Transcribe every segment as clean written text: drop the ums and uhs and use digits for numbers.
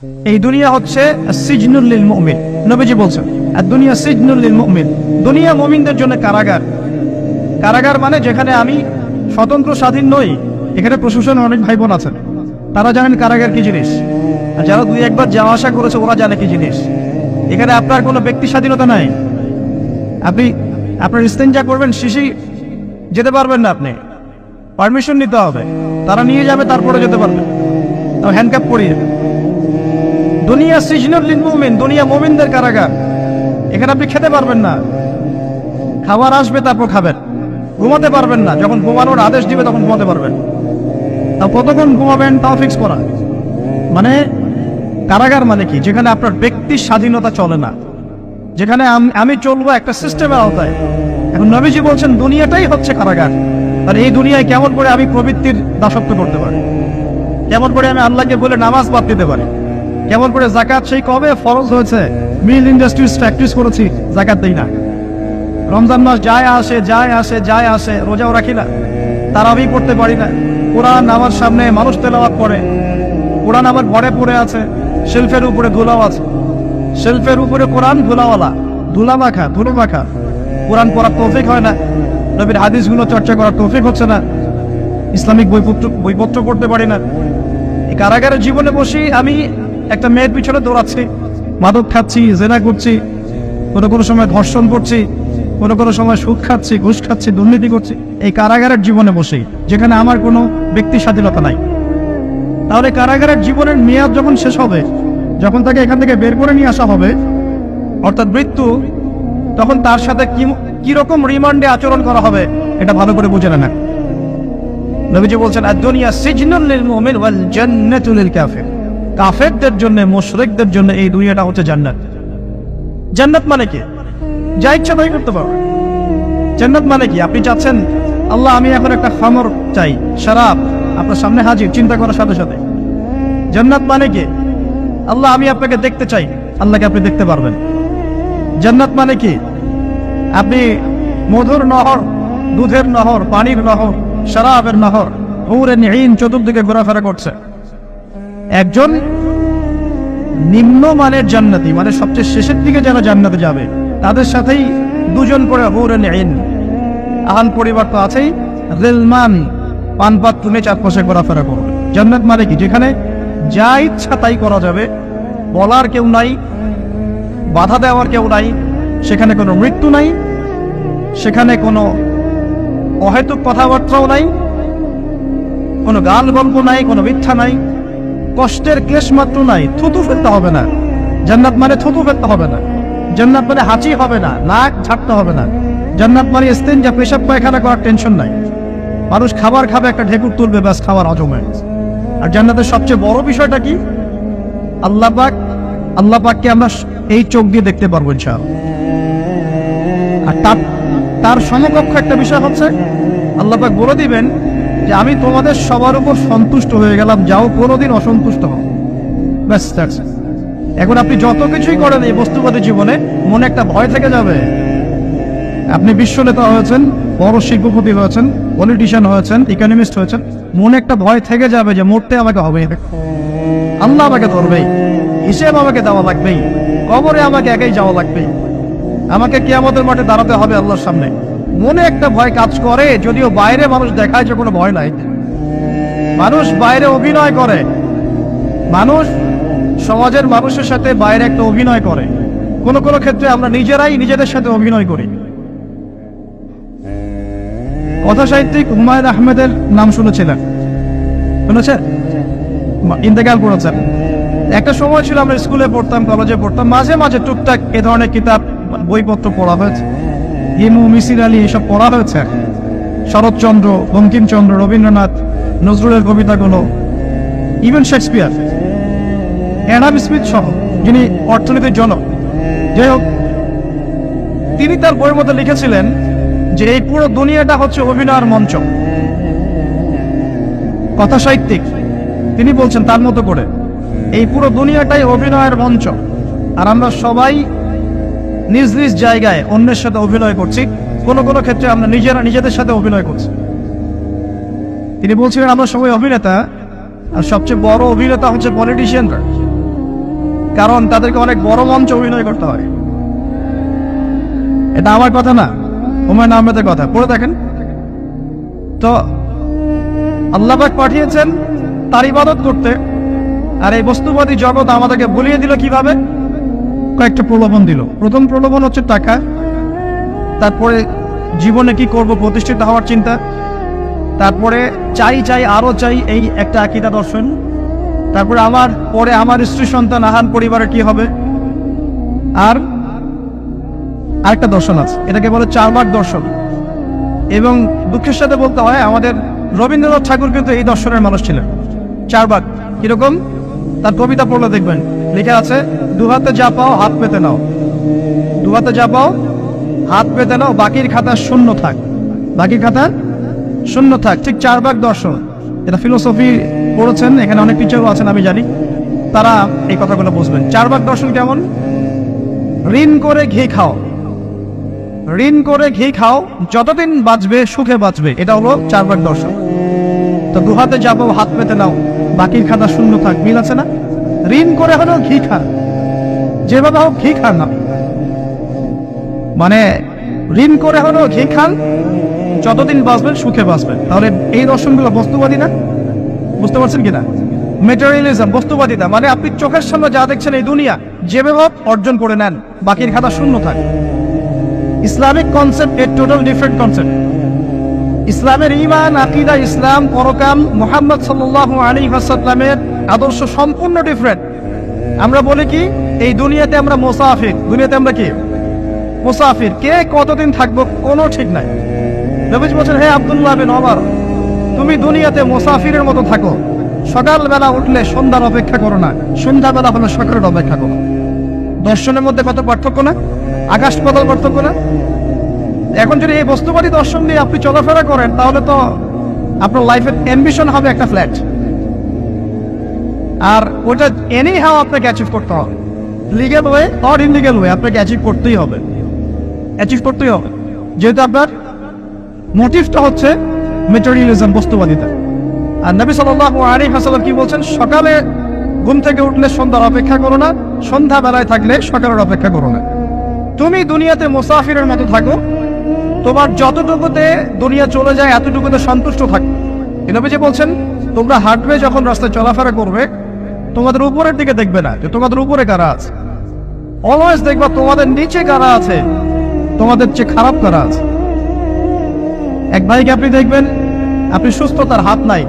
এই দুনিয়া হচ্ছে সিজনুল লিল মুমিন। নবীজি বলছেন আর দুনিয়া সিজনুল লিল মুমিন, দুনিয়া মুমিনদের জন্য কারাগার। কারাগার মানে যেখানে আমি স্বতন্ত্র স্বাধীন নই। এখানে প্রশাসনের অনেক ভাই বোন আছেন, তারা জানেন কারাগার কি জিনিস, আর যারা দুই একবার যাওয়া আসা করেছে ওরা জানে কি জিনিস। এখানে আপনার কোনো ব্যক্তি স্বাধীনতা নাই। আপনি আপনার ইস্তেঞ্জা করবেন, শিশি যেতে পারবেন না, আপনি পারমিশন নিতে হবে, তারা নিয়ে যাবে, তারপরে যেতে পারবেন, তাও হ্যান্ডকাপ পরিয়ে। দুনিয়া সিজনুল লিল মুমিন, দুনিয়া মুমিনদের কারাগার। এখানে আপনি খেতে পারবেন না, খাবার আসবে তারপর খাবেন। ঘুমাতে পারবেন না, যখন ঘুমানোর আদেশ দিবে তখন ঘুমাতে পারবেন। তাও কতক্ষণ ঘুমাবেন তাও ফিক্স করা। মানে কারাগার মানে কি? যেখানে আপনার ব্যক্তির স্বাধীনতা চলে না, যেখানে আমি চলবো একটা সিস্টেমের আওতায়। এখন নবীজি বলছেন দুনিয়াটাই হচ্ছে কারাগার। আর এই দুনিয়ায় কেমন করে আমি প্রবৃত্তির দাসত্ব করতে পারি, কেমন করে আমি আল্লাহকে বলে নামাজ বাদ দিতে পারি, কেমন করে জাকাত সেই কবে ফরজ হয়েছে, মিল ইন্ডাস্ট্রিজ প্র্যাকটিস করেছি, জাকাত দেই না। রমজান মাস যায় আসে যায় আসে যায় আসে, রোজাও রাখি না, তারাবি পড়তে পারি না। কোরআন আমার সামনে মানুষ তেলাওয়াত করে, কোরআন আমার ঘরে পড়ে আছে, শেলফের উপরে ধুলাও আছে, শেলফের উপরে কোরআন ধুলাওয়ালা, ধুলো মাখা। কোরআন পড়ার তৌফিক হয় না, নবীর হাদিসগুলো চর্চা করার তৌফিক হচ্ছে না, ইসলামিক বইপত্র পড়তে পারি না। এই কারাগারের জীবনে বসি আমি একটা মেয়ের পিছনে দৌড়াচ্ছি, মাদক খাচ্ছি, জেনা করছি, কোনো সময় ধর্ষণ করছি, কোনো সময় সুদ খাচ্ছি, ঘুষ খাচ্ছি, দুর্নীতি করছি। এই কারাগারের জীবনে বসেই, যেখানে আমার কোনো ব্যক্তি স্বাধীনতা নাই। তাহলে কারাগারের জীবনের মেয়াদ যখন শেষ হবে, যখন তাকে এখান থেকে বের করে নিয়ে আসা হবে, অর্থাৎ মৃত্যু, তখন তার সাথে কি রকম রিমান্ডে আচরণ করা হবে এটা ভালো করে বুঝে নেন। নবীজি বলছেন আদ-দুনিয়া সিজনুল লিল মুমিন ওয়াল জান্নাতু লিল কাফির। কাফেরদের জন্য, মুশরিকদের জন্য এই দুনিয়াটা হচ্ছে জান্নাত। জান্নাত মানে কি? যা ইচ্ছা তাই করতে পারবে। জান্নাত মানে কি? আপনি চাচ্ছেন আল্লাহ আমি এখন একটা খামর চাই, শরাব, আপনার সামনে হাজির, চিন্তা করার সাথে সাথে। জান্নাত মানে কি? আল্লাহ আমি আপনাকে দেখতে চাই, আল্লাহকে আপনি দেখতে পারবেন। জান্নাত মানে কি? আপনি মধুর নহর, দুধের নহর, পানির নহর, শরাবের নহর, হুরুন ঈন চতুর্দিকে ঘোরাফেরা করছে। একজন নিম্নমানের জান্নাতি, মানে সবচেয়ে শেষের দিকে যারা জান্নাতে যাবে, তাদের সাথেই দুজন করে হুরুন ঈন, আহাল পরিবার তো আছেই, রিলমান, পানপাত তুমি চারপাশে ঘোরাফেরা করবে। জান্নাত মানে কি? যেখানে যা ইচ্ছা তাই করা যাবে, বলার কেউ নাই, বাধা দেওয়ার কেউ নাই, সেখানে কোনো মৃত্যু নাই, সেখানে কোনো অহেতুক কথাবার্তাও নাই, কোনো গাল গল্প নাই, কোনো মিথ্যা নাই, কষ্টের ক্লেশ মাত্র নাই। থুতু ফেলতে হবে না। জান্নাত মানে থুতু ফেলতে হবে না। জান্নাত মানে হাঁচি হবে না, নাক ঝাড়তে হবে না। জান্নাত মানে ইস্তেঞ্জা, পেশাব পায়খানা করার টেনশন নাই। মানুষ খাবার খাবে, একটা ঢেকুর তুলবে, ব্যাস খাবার হজম হয়ে গেছে। আর জান্নাতের সবচেয়ে বড় বিষয়টা কি? আল্লাহ পাককে আমরা এই চোখ দিয়ে দেখতে পারবো ইনশাআল্লাহ। আর তার সমকক্ষ একটা বিষয় হচ্ছে আল্লাহ পাক বলে দিবেন যে আমি তোমাদের সবার উপর সন্তুষ্ট হয়ে গেলাম, যাও কোনোদিন অসন্তুষ্ট হও, ব্যাস। এখন আপনি যত কিছুই করেন এই বস্তুবাদী জীবনে, মনে একটা ভয় থেকে যাবে। আপনি বিশ্ব নেতা হয়েছেন, বড় শিল্পপতি হয়েছেন, পলিটিশিয়ান হয়েছেন, ইকোনমিস্ট হয়েছেন, মনে একটা ভয় থেকে যাবে যে মরতে আমাকে হবে, আল্লাহ আমাকে ধরবেই, হিসেব আমাকে দেওয়া লাগবেই, কবরে আমাকে একাই যাওয়া লাগবেই, আমাকে কিয়ামতের মাঠে দাঁড়াতে হবে আল্লাহর সামনে। মনে একটা ভয় কাজ করে, যদিও বাইরে মানুষ দেখায় যে কোনো ভয় নাই। মানুষ বাইরে অভিনয় করে, মানুষ সমাজের মানুষের সাথে বাইরে একটা অভিনয় করে। কোনো ক্ষেত্রে আমরা নিজেরাই নিজেদের সাথে অভিনয় করি। কথা সাহিত্যিক হুমায়ুন আহমেদের নাম শুনেছেন? ইন্তেকাল করেছেন। একটা সময় ছিল আমরা স্কুলে পড়তাম, কলেজে পড়তাম, মাঝে মাঝে টুকটাক এ ধরনের কিতাব, বইপত্র পড়া হয়েছে। হিমু, মিসির আলী এসব পড়া হয়েছে। শরৎচন্দ্র, বঙ্কিমচন্দ্র, রবীন্দ্রনাথ, নজরুলের কবিতাগুলো, ইভেন শেক্সপিয়ার, অ্যাডাম স্মিথ সহ, যিনি অর্থনীতির জনক। যাই হোক, তিনি তার বইয়ের মধ্যে লিখেছিলেন যে এই পুরো দুনিয়াটা হচ্ছে অভিনয়ের মঞ্চ। কথা সাহিত্যিক, তিনি বলছেন তার মতো করে এই পুরো দুনিয়াটাই অভিনয়ের মঞ্চ, আর আমরা সবাই নিজ নিজ জায়গায় অন্যের সাথে অভিনয় করছি। কোনো ক্ষেত্রে আমরা নিজেদের সাথে অভিনয় করছি। তিনি বলছিলেন আমরা সবাই অভিনেতা, আর সবচেয়ে বড় অভিনেতা হচ্ছে পলিটিশিয়ানরা। কারণ তাদেরকে অনেক বড় মঞ্চে অভিনয় করতে হয়। এটা আমার কথা না, হুমায়ুন আহমেদের কথা, পড়ে দেখেন তো। আল্লাহ পাক পাঠিয়েছেন তার ইবাদত করতে, আর এই বস্তুবাদী জগৎ আমাদেরকে বলিয়ে দিল কিভাবে। কয়েকটা প্রলোভন দিল। প্রথম প্রলোভন হচ্ছে টাকা, তারপরে জীবনে কি করব প্রতিষ্ঠিত হওয়ার চিন্তা, তারপরে চাই চাই আরো চাই এই একটা আকীদা দর্শন, তারপরে আমার স্ত্রী সন্তান আহান পরিবারের কি হবে, আর আরেকটা দর্শন আছে, এটাকে বলে চারবাক দর্শন। এবং দুঃখের সাথে বলতে হয় আমাদের রবীন্দ্রনাথ ঠাকুর কিন্তু এই দর্শনের মানুষ ছিলেন। চারবাক কিরকম, তার কবিতা পড়লে দেখবেন লেখা আছে, দুহাতে যা পাও হাত পেতে নাও, দুহাতে যা পাও হাত পেতে নাও, বাকির খাতা শূন্য থাক, বাকির খাতা শূন্য থাক। ঠিক চারবাক দর্শন, এটা ফিলোসফি পড়েছেন, এখানে অনেক টিচারও আছেন আমি জানি, তারা এই কথাগুলো বুঝবেন। চারবাক দর্শন কেমন, ঋণ করে ঘি খাও, ঋণ করে ঘি খাও, যতদিন বাঁচবে সুখে বাঁচবে, এটা হলো চারবাক দর্শন। তো দুহাতে যাবো হাত পেতে নাও, বাকির খাতা শূন্য থাক, মিল আছে না? ঋণ করে হলেও ঘি খান, যেভাবে হোক ঘি খান না, মানে ঋণ করে হলেও ঘি খান, যতদিন বাঁচবেন সুখে বাঁচবেন। তাহলে এই দর্শনগুলো বস্তুবাদী না? বুঝতে পারছেন কিনা? মেটেরিয়ালিজম, বস্তুবাদিতা, মানে আপনি চোখের সামনে যা দেখছেন এই দুনিয়া, যেভাবে হোক অর্জন করে নেন, বাকির খাতা শূন্য থাক। ইসলামিক কনসেপ্ট এর টোটাল ডিফারেন্ট কনসেপ্ট। ইসলামের ঈমান, আকীদা, ইসলাম, পরকাল, মুহাম্মদ সাল্লাল্লাহু আলাইহি ওয়াসাল্লামের আদর্শ সম্পূর্ণ ডিফারেন্ট। আমরা বলি কি, এই দুনিয়াতে আমরা মুসাফির, দুনিয়াতে আমরা কি মুসাফির, কে কতদিন থাকবো কোনো ঠিক নাই। নবীজি বলেন, হে আব্দুল্লাহ বিন ওমর, তুমি দুনিয়াতে মুসাফিরের মতো থাকো, সকালবেলা উঠলে সন্ধ্যার অপেক্ষা করো না, সন্ধ্যাবেলা হলে সকালের অপেক্ষা করো। দর্শনের মধ্যে কত পার্থক্য না, আকাশ পাতাল পার্থক্য না? এখন যদি এই বস্তুবাদী দর্শন নিয়ে আপনি চলাফেরা করেন, তাহলে তো আপনার লাইফের অ্যাম্বিশন হবে একটা ফ্ল্যাট, আর ওটা এনি হাও আপনাকে অ্যাচিভ করতে হবে, legal way or illegal way, আপনাকে অ্যাচিভ করতেই হবে, অ্যাচিভ করতেই হবে, যেহেতু আপনার মোটিভটা হচ্ছে মেটেরিয়ালিজম, বস্তুবাদিতা। আর নবী সাল্লাল্লাহু আলাইহি ওয়াসাল্লাম কি বলছেন, সকালে ঘুম থেকে উঠলে সন্ধ্যার অপেক্ষা করো না, সন্ধ্যা বেলায় থাকলে সকালের অপেক্ষা করো না। তুমি দুনিয়াতে মুসাফিরের মতো থাকো, তোমার যতটুকুতে দুনিয়া চলে যায় এতটুকুতে সন্তুষ্ট থাকো। নবীজি বলছেন, তোমরা হাঁটবে যখন রাস্তায় চলাফেরা করবে, তোমাদের উপরের দিকে দেখবে না যে তোমাদের উপরে কারা আছে, অলওয়েজ দেখবা তোমাদের নিচে কারা আছে, তোমাদের চেয়ে খারাপ কারা আছে। এক ভাইকে আপনি দেখবেন আপনি সুস্থ, তার হাত নাই।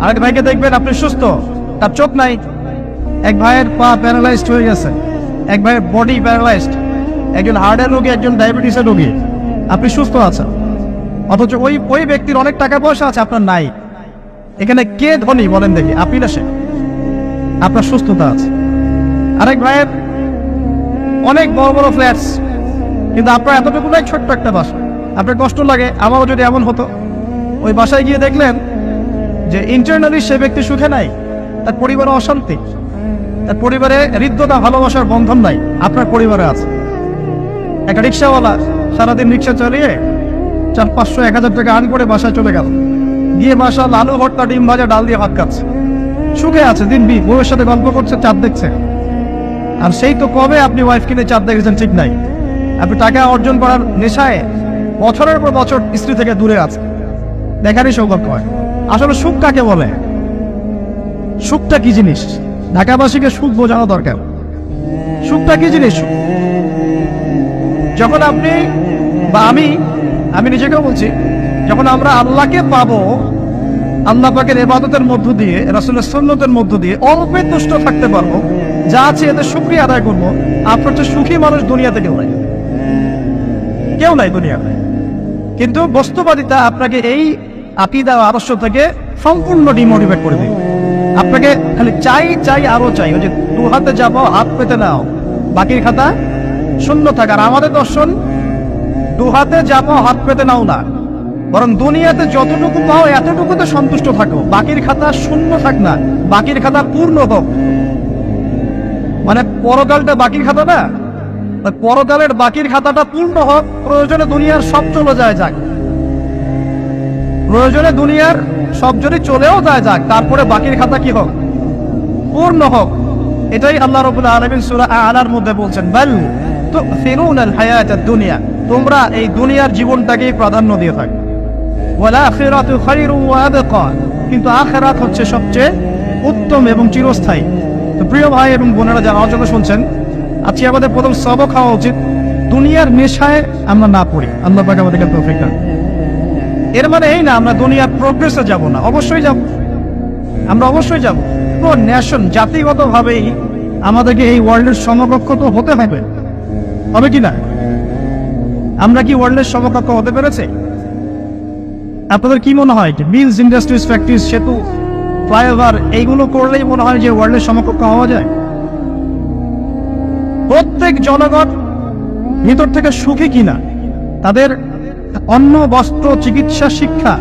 আরেক ভাইকে দেখবেন আপনি সুস্থ, তার চোখ নাই। এক ভাইয়ের পা প্যারালাইজড হয়ে গেছে, এক ভাইয়ের বডি প্যারালাইজড, একজন হার্টের রোগী, একজন ডায়াবেটিসের রোগী, আপনি সুস্থ আছেন, অথচ ওই ব্যক্তির অনেক টাকা পয়সা আছে, আপনার নাই। এখানে কে ধনী বলেন দেখি, আপনি না সে? আপনার সুস্থতা আছে। আরেক ভাইয়ের অনেক বড় বড় ফ্ল্যাটস, কিন্তু আপনার এতটুকু নাই, ছোট্ট একটা বাসা। আপনার কষ্ট লাগে, আমারও যদি এমন হতো। ওই বাসায় গিয়ে দেখলেন যে ইন্টারনালি সে ব্যক্তি সুখে নাই, তার পরিবারে অশান্তি, তার পরিবারে হৃদ্যতা ভালোবাসার বন্ধন নাই, আপনার পরিবারে আছে। একটা রিক্সাওয়ালা সারাদিন রিক্সা চালিয়ে 400-500-1000 টাকা আর্ন করে বাসায় চলে গেল, গিয়ে বাসা আলু ভর্তা, ডিম ভাজা, ডাল দিয়ে ভাত খাচ্ছে, সুখে আছে, দিনবি বউয়ের সাথে গল্প করছে, চাঁদ দেখছে। আর সেই তো কবে আপনি ওয়াইফ কিনে চাঁদ দেখেছেন ঠিক নাই, আপনি টাকা অর্জন করার নেশায় বছরের পর বছর স্ত্রী থেকে দূরে আছে, দেখারই সৌভাগ্য হয়। আসলে সুখ কাকে বলে, সুখটা কি জিনিস, ঢাকাবাসীকে সুখ বোঝানো দরকার। সুখটা কি জিনিস? যখন আপনি বা আমি নিজেকেও বলছি, যখন আমরা আল্লাহকে পাবো, আল্লাহ পাকের ইবাদতের মধ্য দিয়ে, রাসূলের সুন্নতের মধ্য দিয়ে অল্পে তুষ্ট থাকতে পারবো, যা আছে এতে শুকরিয়া আদায় করবো, আপনার চেয়ে সুখী মানুষ দুনিয়াতে কেউ নাই, কেউ নাই দুনিয়াতে। কিন্তু বস্তুবাদিতা আপনাকে এই আকীদা আদর্শ থেকে সম্পূর্ণ ডিমোটিভেট করে দিবে। আপনাকে খালি চাই চাই আরো চাই, ওই যে দু হাতে যাবো হাত পেতে নাও, বাকির খাতা শূন্য থাক। আর আমাদের দর্শন, দু হাতে যাবো হাত পেতে নাও না, বরং দুনিয়াতে যতটুকু পাও এতটুকুতে সন্তুষ্ট থাকো, বাকির খাতা শূন্য থাক না, বাকির খাতা পূর্ণ হোক। মানে পরকালটা বাকির খাতা না, পরকালের বাকির খাতাটা পূর্ণ হোক। প্রয়োজনে দুনিয়ার সব চলে যায় যাক, প্রয়োজনে দুনিয়ার সব যদি চলেও যায় যাক, তারপরে বাকির খাতা কি হোক? পূর্ণ হোক। এটাই আল্লাহ রাব্বুল আলামিন সূরা আ'লার মধ্যে বলছেন, বাল তু'থিরুনাল হায়াতাদ দুনিয়া, তোমরা এই দুনিয়ার জীবনটাকেই প্রাধান্য দিয়ে থাকো, ওয়াল আখিরাতু খায়রুন ওয়া আবকা, কিন্তু আখিরাত হচ্ছে সবচেয়ে উত্তম এবং চিরস্থায়ী। তো প্রিয় ভাই এবং বোনেরা যারা আমার জন্য শুনছেন, আজকে আমাদের প্রথম সবক হওয়া উচিত দুনিয়ার নেশায় আমরা না পড়ি। আল্লাহ পাক আমাদেরকে তৌফিক দান। এর মানে এই না আমরা দুনিয়ার প্রোগ্রেসে যাব না, অবশ্যই যাব, আমরা অবশ্যই যাব। তো ন্যাশন জাতিগতভাবেই আমাদেরকে এই ওয়ার্ল্ডের সমকক্ষ তো হতে হবে, হবে কি না? আমরা কি ওয়ার্ল্ডের সমকক্ষ হতে পেরেছি? আপনাদের কি মনে হয় মিলস, ইন্ডাস্ট্রিজ, ফ্যাক্টরিজ, সেতু, ফ্লাইওভার এইগুলো করলেই মনে হয় যে ওয়ার্ল্ডের সমকক্ষ হওয়া যায়? প্রত্যেক জনগণ ভিতর থেকে সুখী কিনা, তাদের অন্ন, বস্ত্র, চিকিৎসা, শিক্ষা,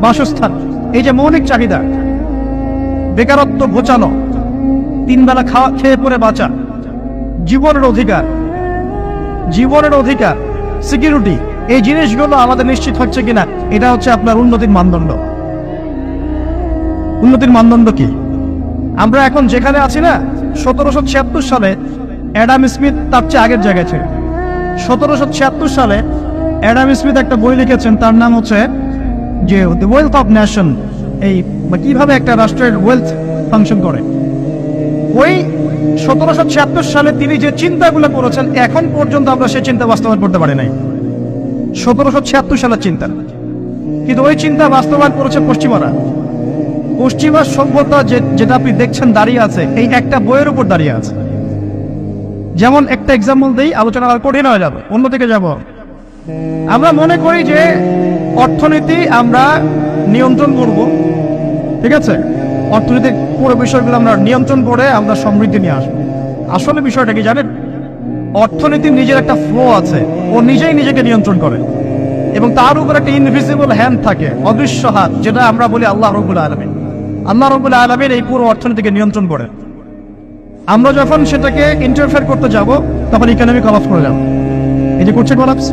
বাসস্থান, এই যে মৌলিক চাহিদা, বেকারত্ব ঘোচানো, তিন বেলা খাওয়া খেয়ে পরে বাঁচা, জীবনের অধিকার, সিকিউরিটি, এই জিনিসগুলো আমাদের নিশ্চিত হচ্ছে কিনা, এটা হচ্ছে আপনার উন্নতির মানদণ্ড। উন্নতির মানদণ্ড কি? আমরা এখন যেখানে আছি না, 1776 সালে অ্যাডাম স্মিথ তার চেয়ে আগের জায়গায় ছিল। 1776 সালে অ্যাডাম স্মিথ একটা বই লিখেছেন, তার নাম হচ্ছে যে দ্য ওয়েলথ অফ নেশন, এই কিভাবে একটা রাষ্ট্রের ওয়েলথ ফাংশন করে। ওই 1776 সালে তিনি যে চিন্তাগুলো করেছেন, এখন পর্যন্ত আমরা সেই চিন্তা বাস্তবায়ন করতে পারি নাই। 1776 সালের চিন্তা, কিন্তু ওই চিন্তা বাস্তবায়ন করেছে পশ্চিমারা। পশ্চিমা সভ্যতা যেটা আপনি দেখছেন দাঁড়িয়ে আছে, এই একটা বইয়ের উপর দাঁড়িয়ে আছে। যেমন একটা এক্সাম্পল দিই, আলোচনা আর কঠিন হয়ে যাবে, অন্যদিকে যাব। আমরা মনে করি যে অর্থনীতি আমরা নিয়ন্ত্রণ করব, ঠিক আছে, অর্থনীতির পুরো বিষয়গুলো আমরা নিয়ন্ত্রণ করে আমরা সমৃদ্ধি নিয়ে আসবো। আসলে বিষয়টা কি জানেন? অর্থনীতির নিজের একটা ফ্লো আছে, ও নিজেই নিজেকে নিয়ন্ত্রণ করে, এবং তার উপর একটা ইনভিজিবল হ্যান্ড থাকে, অদৃশ্য হাত, যেটা আমরা বলি আল্লাহ রাব্বুল আলামিন। আল্লাহ রাব্বুল আলামিন এই পুরো অর্থনীতিকে নিয়ন্ত্রণ করে। আমরা যখন সেটাকে ইন্টারফেয়ার করতে যাব, তখন ইকোনমি কলাপস করে যাব। এই যে করছে কলাপস।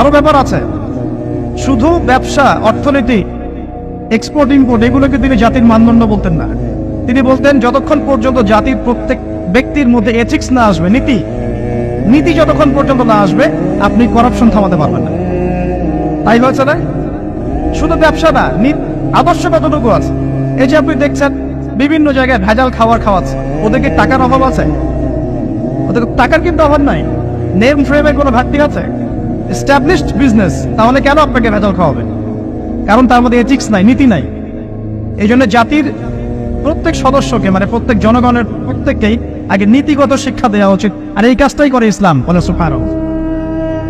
আরো ব্যাপার আছে, শুধু ব্যবসা, অর্থনীতি, এক্সপোর্ট ইম্পোর্ট, এগুলোকে তিনি জাতির মানদণ্ড বলতেন না। তিনি বলতেন যতক্ষণ পর্যন্ত জাতির প্রত্যেক ব্যক্তির মধ্যে এথিক্স না আসবে, নীতি যতক্ষণ পর্যন্ত না আসবে, আপনি করাপশন থামাতে পারবেন না। তাই হয়েছে না? শুধু ব্যবসা না, আদর্শ কতটুকু আছে? এই যে আপনি দেখছেন বিভিন্ন জায়গায় ভেজাল খাবার খাওয়াচ্ছে, ওদেরকে টাকার অভাব আছে? ওদের টাকার কিন্তু অভাব নাই। নেম ফ্রেমের কোনো ঘাটতি আছে? এস্টাবলিশড বিজনেস, তাহলে কেন আপনাকে ভেজাল খাওয়াবে? কারণ তার মধ্যে এথিক্স নাই, নীতি নাই। এই জন্য জাতির প্রত্যেক সদস্যকে, মানে প্রত্যেক জনগণের প্রত্যেককেই আগে নীতিগত শিক্ষা দেওয়া উচিত। আর এই কাজটাই করে ইসলাম, বলে সুবহানাল্লাহ।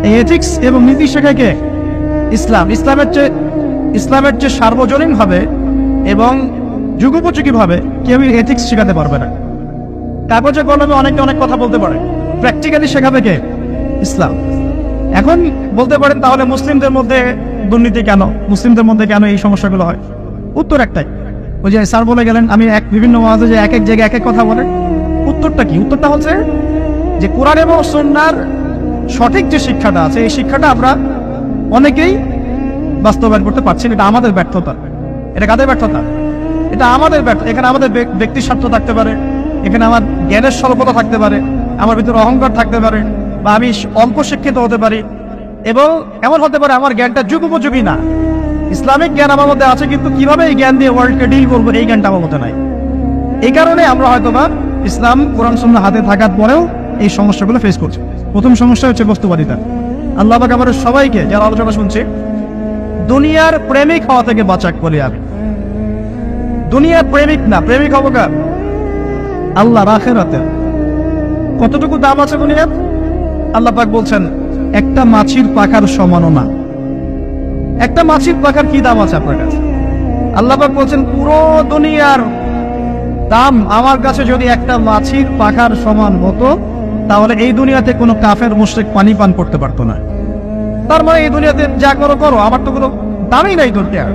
এই এথিক্স এবং নীতি শেখায় কে? ইসলাম। ইসলামের চেয়ে সার্বজনীন ভাবে এবং যুগোপযোগী ভাবে কেউ এথিক্স শেখাতে পারবে না। কাগজে কলমে অনেকে অনেক কথা বলতে পারে, প্র্যাকটিক্যালি শেখাবে কে? ইসলাম। এখন বলতে পারেন তাহলে মুসলিমদের মধ্যে দুর্নীতি কেন, মুসলিমদের মধ্যে কেন এই সমস্যাগুলো হয়? উত্তর একটাই, ওই যে স্যার বলে গেলেন, আমি বিভিন্ন ওয়াজে যে এক এক জায়গায় এক এক কথা বলে। উত্তরটা কি? উত্তরটা হচ্ছে যে কোরআন এবং সুন্নাহর সঠিক যে শিক্ষাটা আছে, এই শিক্ষাটা আমরা অনেকেই বাস্তবায়ন করতে পারছি না। এটা আমাদের ব্যর্থতা। এটা কাদের ব্যর্থতা? এটা আমাদের ব্যর্থ। এখানে আমাদের ব্যক্তি স্বার্থ থাকতে পারে, এখানে আমার জ্ঞানের স্বল্পতা থাকতে পারে, আমার ভিতরে অহংকার থাকতে পারে, বা আমি অল্প শিক্ষিত হতে পারি, এবং এমন হতে পারে আমার জ্ঞানটা যুগোপযোগী না। ইসলামিক জ্ঞান আমার মধ্যে আছে, কিন্তু কিভাবে এই জ্ঞান দিয়ে ওয়ার্ল্ডকে ডিল করবো, এই জ্ঞানটা আমার মধ্যে নাই। এই কারণে আমরা হয়তোবা ইসলাম, কোরআন সুন্নাহ হাতে থাকার পরেও এই সমস্যাগুলো ফেস করছি। প্রথম সমস্যা হচ্ছে বস্তুবাদিতা। আল্লাহ পাক আমাদের সবাইকে, যারা আলোচনা শুনছে, দুনিয়ার প্রেমিক হওয়া থেকে বাঁচাক বলি আমি। দুনিয়ার প্রেমিক না, প্রেমিক হবো কার? আল্লাহর আখিরাতের। কতটুকু দাম আছে দুনিয়ার? আল্লাহ পাক বলছেন একটা মাছির পাখার সমানও না। একটা মাছির পাখার কি দাম আছে আপনার কাছে? আল্লাহ পাক বলছেন পুরো দুনিয়ার দাম আমার কাছে যদি একটা মাছির পাখার সমান হতো, তাহলে এই দুনিয়াতে কোনো কাফের মুশরিক পানি পান করতে পারতো না। তার মানে এই দুনিয়াতে যা করো করো, আমার তো কোনো দামই নাই দুনিয়া।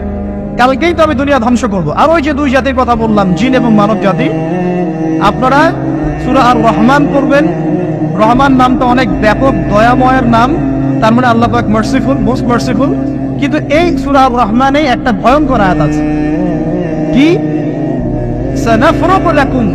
কালকেই তো আমি দুনিয়া ধ্বংস করবো। আর ওই যে দুই জাতির কথা বললাম, জিন এবং মানব জাতি, আপনারা সূরা আর রহমান পড়বেন। রহমান নামটা অনেক ব্যাপক, দয়াময়ের নাম, তার মানে আল্লাহ পাক মার্সিফুল, মোস্ট মার্সিফুল। কিন্তু এই সূরা আর রহমানে একটা ভয়ঙ্কর আয়াত আছে, কি? সানাফরুগু লাকুম